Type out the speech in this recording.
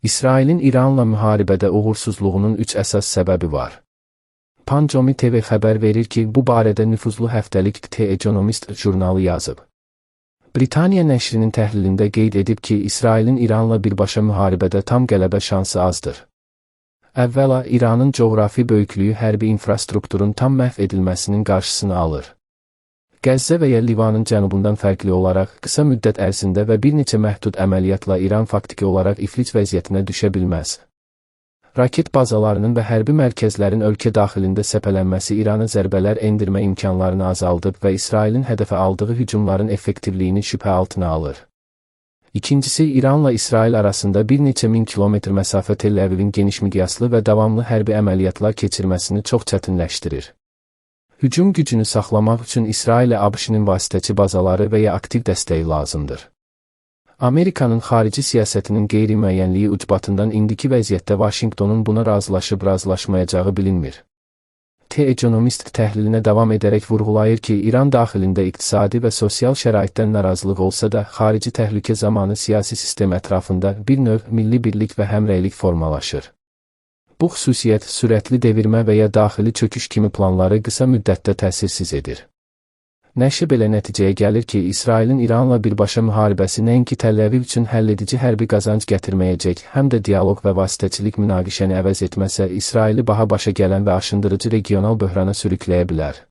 İsrailin İranla müharibədə uğursuzluğunun 3 əsas səbəbi var. Panjomi TV xəbər verir ki, bu barədə nüfuzlu həftəlik The Economist jurnalı yazıb. Britaniya nəşrinin təhlilində qeyd edib ki, İsrailin İranla birbaşa müharibədə tam qələbə şansı azdır. Əvvəla, İranın coğrafi böyüklüyü hərbi infrastrukturun tam məhv edilməsinin qarşısını alır. Qəzza və ya Livanın cənubundan fərqli olaraq, qısa müddət ərzində və bir neçə məhdud əməliyyatla İran faktiki olaraq iflic vəziyyətinə düşə bilməz. Raket bazalarının və hərbi mərkəzlərin ölkə daxilində səpələnməsi İrana zərbələr endirmə imkanlarını azaldıb və İsrailin hədəfə aldığı hücumların effektivliyini şübhə altına alır. İkincisi, İranla İsrail arasında bir neçə min kilometr məsafə Tel Əvivin geniş miqyaslı və davamlı hərbi əməliyyatlar keçirməsini çox çətinləşdirir. Hücum gücünü saxlamaq üçün İsrailə ABŞ-nin vasitəçi bazaları və ya aktiv dəstəyi lazımdır. Amerikanın xarici siyasətinin qeyri-müəyyənliyi ucbatından indiki vəziyyətdə Vaşinqtonun buna razılaşıb-razılaşmayacağı bilinmir. The Economist təhlilinə davam edərək vurğulayır ki, İran daxilində iqtisadi və sosial şəraitdən narazılıq olsa da, xarici təhlükə zamanı siyasi sistem ətrafında bir növ milli birlik və həmrəylik formalaşır. Bu xüsusiyyət sürətli devirmə və ya daxili çöküş kimi planları qısa müddətdə təsirsiz edir. Nəşr belə nəticəyə gəlir ki, İsrailin İranla birbaşa müharibəsi nəinki Tel Əviv üçün həlledici hərbi qazanc gətirməyəcək, həm də dialoq və vasitəçilik münaqişəni əvəz etməsə, İsraili baha başa gələn və aşındırıcı regional böhrana sürükləyə bilər.